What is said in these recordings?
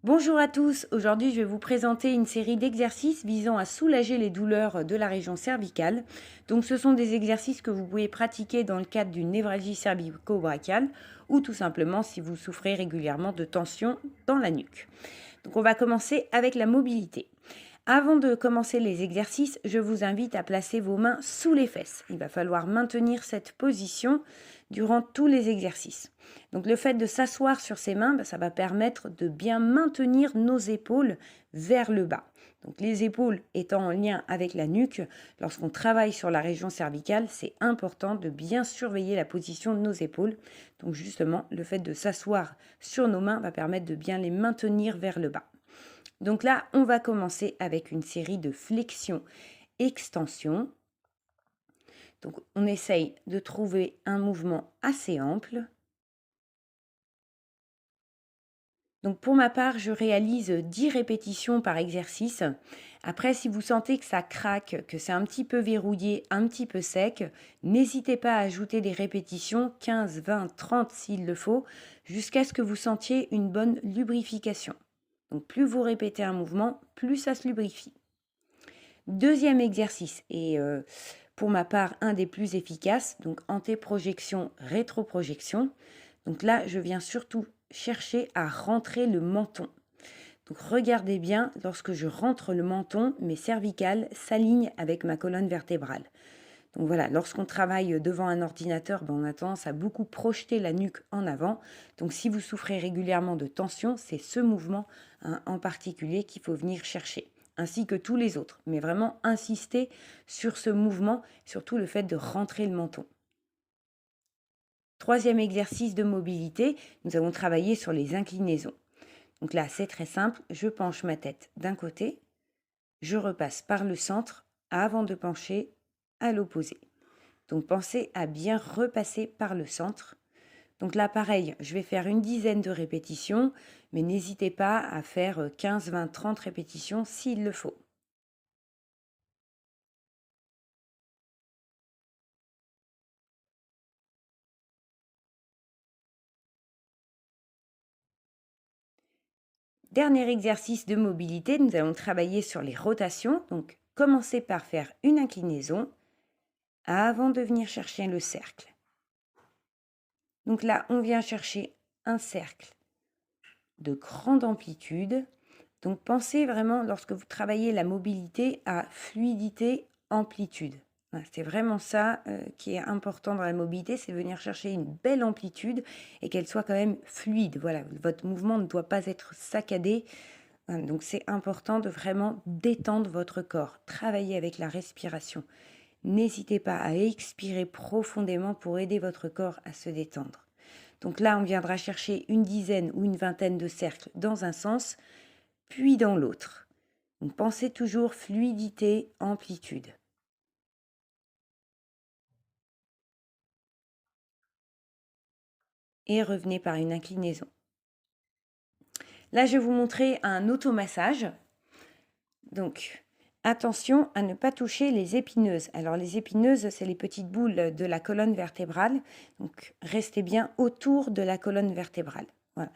Bonjour à tous, aujourd'hui je vais vous présenter une série d'exercices visant à soulager les douleurs de la région cervicale. Donc ce sont des exercices que vous pouvez pratiquer dans le cadre d'une névralgie cervico-brachiale ou tout simplement si vous souffrez régulièrement de tension dans la nuque. Donc on va commencer avec la mobilité. Avant de commencer les exercices, je vous invite à placer vos mains sous les fesses. Il va falloir maintenir cette position durant tous les exercices. Donc le fait de s'asseoir sur ses mains, ça va permettre de bien maintenir nos épaules vers le bas. Donc les épaules étant en lien avec la nuque, lorsqu'on travaille sur la région cervicale, c'est important de bien surveiller la position de nos épaules. Donc justement, le fait de s'asseoir sur nos mains va permettre de bien les maintenir vers le bas. Donc là, on va commencer avec une série de flexions-extensions. Donc on essaye de trouver un mouvement assez ample. Donc pour ma part, je réalise 10 répétitions par exercice. Après, si vous sentez que ça craque, que c'est un petit peu verrouillé, un petit peu sec, n'hésitez pas à ajouter des répétitions, 15, 20, 30 s'il le faut, jusqu'à ce que vous sentiez une bonne lubrification. Donc plus vous répétez un mouvement, plus ça se lubrifie. Deuxième exercice, et pour ma part un des plus efficaces, donc antéprojection, rétroprojection. Donc là, je viens surtout chercher à rentrer le menton. Donc regardez bien, lorsque je rentre le menton, mes cervicales s'alignent avec ma colonne vertébrale. Donc voilà, lorsqu'on travaille devant un ordinateur, on a tendance à beaucoup projeter la nuque en avant. Donc si vous souffrez régulièrement de tension, c'est ce mouvement en particulier qu'il faut venir chercher, ainsi que tous les autres. Mais vraiment insister sur ce mouvement, surtout le fait de rentrer le menton. Troisième exercice de mobilité, nous avons travaillé sur les inclinaisons. Donc là, c'est très simple, je penche ma tête d'un côté, je repasse par le centre avant de pencher à l'opposé. Donc pensez à bien repasser par le centre. Donc là, pareil, je vais faire une dizaine de répétitions, mais n'hésitez pas à faire 15, 20, 30 répétitions s'il le faut. Dernier exercice de mobilité, nous allons travailler sur les rotations. Donc commencez par faire une inclinaison avant de venir chercher le cercle. Donc là, on vient chercher un cercle de grande amplitude. Donc pensez vraiment, lorsque vous travaillez la mobilité, à fluidité, amplitude. Voilà, c'est vraiment ça qui est important dans la mobilité, c'est venir chercher une belle amplitude et qu'elle soit quand même fluide. Voilà, votre mouvement ne doit pas être saccadé. Voilà, donc c'est important de vraiment détendre votre corps, travailler avec la respiration. N'hésitez pas à expirer profondément pour aider votre corps à se détendre. Donc là, on viendra chercher une dizaine ou une vingtaine de cercles dans un sens, puis dans l'autre. Donc pensez toujours fluidité, amplitude. Et revenez par une inclinaison. Là, je vais vous montrer un automassage. Donc, attention à ne pas toucher les épineuses. Alors, les épineuses, c'est les petites boules de la colonne vertébrale. Donc, restez bien autour de la colonne vertébrale. Voilà.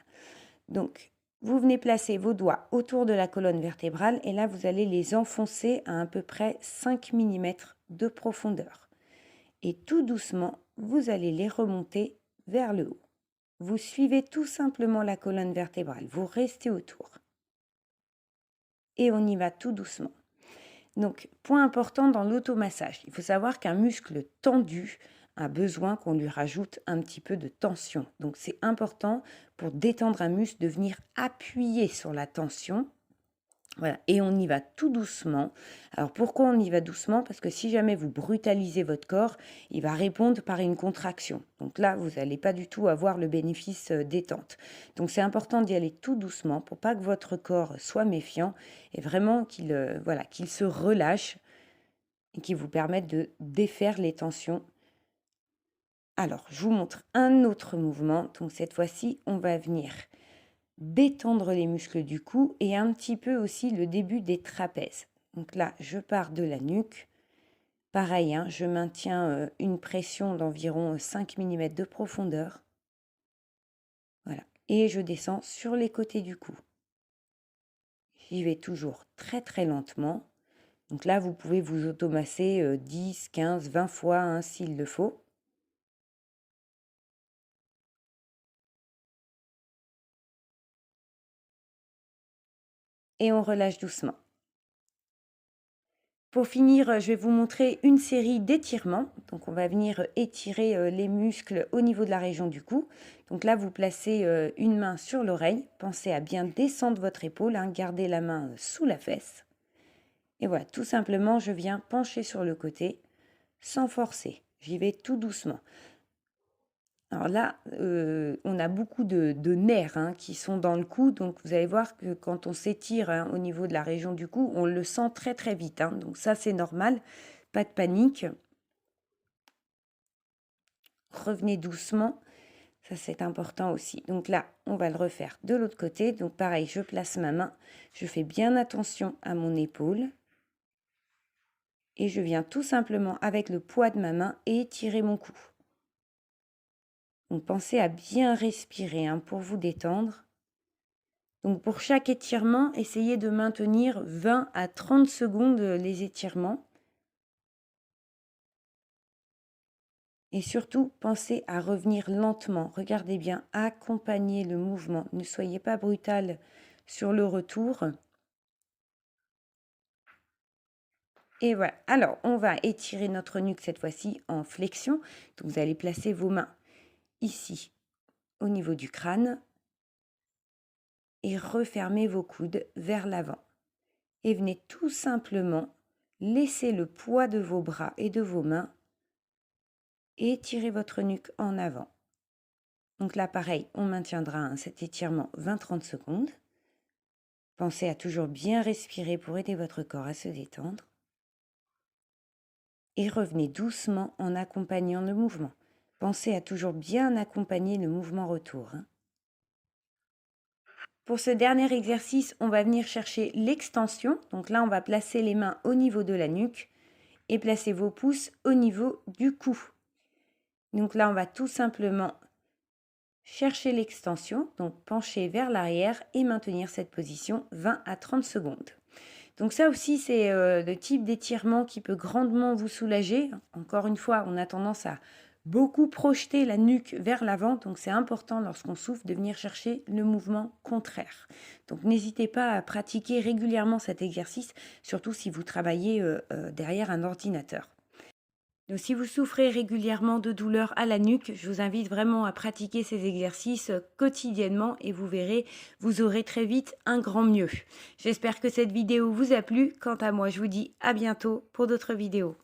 Donc, vous venez placer vos doigts autour de la colonne vertébrale et là, vous allez les enfoncer à peu près 5 mm de profondeur. Et tout doucement, vous allez les remonter vers le haut. Vous suivez tout simplement la colonne vertébrale, vous restez autour. Et on y va tout doucement. Donc, point important dans l'automassage, il faut savoir qu'un muscle tendu a besoin qu'on lui rajoute un petit peu de tension. Donc, c'est important pour détendre un muscle de venir appuyer sur la tension. Voilà, et on y va tout doucement. Alors pourquoi on y va doucement? Parce que si jamais vous brutalisez votre corps, il va répondre par une contraction. Donc là, vous n'allez pas du tout avoir le bénéfice détente. Donc c'est important d'y aller tout doucement pour pas que votre corps soit méfiant et vraiment qu'il se relâche et qu'il vous permette de défaire les tensions. Alors, je vous montre un autre mouvement. Donc cette fois-ci, on va venir détendre les muscles du cou et un petit peu aussi le début des trapèzes. Donc là, je pars de la nuque. Pareil, hein, je maintiens une pression d'environ 5 mm de profondeur. Voilà. Et je descends sur les côtés du cou. J'y vais toujours très très lentement. Donc là, vous pouvez vous automasser 10, 15, 20 fois hein, s'il le faut. Et on relâche doucement. Pour finir, je vais vous montrer une série d'étirements. Donc on va venir étirer les muscles au niveau de la région du cou. Donc là, vous placez une main sur l'oreille. Pensez à bien descendre votre épaule, hein, gardez la main sous la fesse. Et voilà, tout simplement, je viens pencher sur le côté sans forcer. J'y vais tout doucement. Alors là, on a beaucoup de nerfs hein, qui sont dans le cou, donc vous allez voir que quand on s'étire hein, au niveau de la région du cou, on le sent très très vite. Hein, donc ça, c'est normal, pas de panique. Revenez doucement, ça c'est important aussi. Donc là, on va le refaire de l'autre côté. Donc pareil, je place ma main, je fais bien attention à mon épaule. Et je viens tout simplement avec le poids de ma main étirer mon cou. Donc pensez à bien respirer hein, pour vous détendre. Donc pour chaque étirement, essayez de maintenir 20 à 30 secondes les étirements. Et surtout, pensez à revenir lentement. Regardez bien, accompagnez le mouvement. Ne soyez pas brutal sur le retour. Et voilà. Alors, on va étirer notre nuque cette fois-ci en flexion. Donc vous allez placer vos mains ici, au niveau du crâne. Et refermez vos coudes vers l'avant. Et venez tout simplement laisser le poids de vos bras et de vos mains et étirez votre nuque en avant. Donc là, pareil, on maintiendra hein, cet étirement 20-30 secondes. Pensez à toujours bien respirer pour aider votre corps à se détendre. Et revenez doucement en accompagnant le mouvement. Pensez à toujours bien accompagner le mouvement retour. Hein. Pour ce dernier exercice, on va venir chercher l'extension. Donc là, on va placer les mains au niveau de la nuque et placer vos pouces au niveau du cou. Donc là, on va tout simplement chercher l'extension, donc pencher vers l'arrière et maintenir cette position 20 à 30 secondes. Donc ça aussi, c'est le type d'étirement qui peut grandement vous soulager. Encore une fois, on a tendance à beaucoup projeter la nuque vers l'avant, donc c'est important lorsqu'on souffle de venir chercher le mouvement contraire. Donc n'hésitez pas à pratiquer régulièrement cet exercice, surtout si vous travaillez derrière un ordinateur. Donc, si vous souffrez régulièrement de douleurs à la nuque, je vous invite vraiment à pratiquer ces exercices quotidiennement et vous verrez, vous aurez très vite un grand mieux. J'espère que cette vidéo vous a plu. Quant à moi, je vous dis à bientôt pour d'autres vidéos.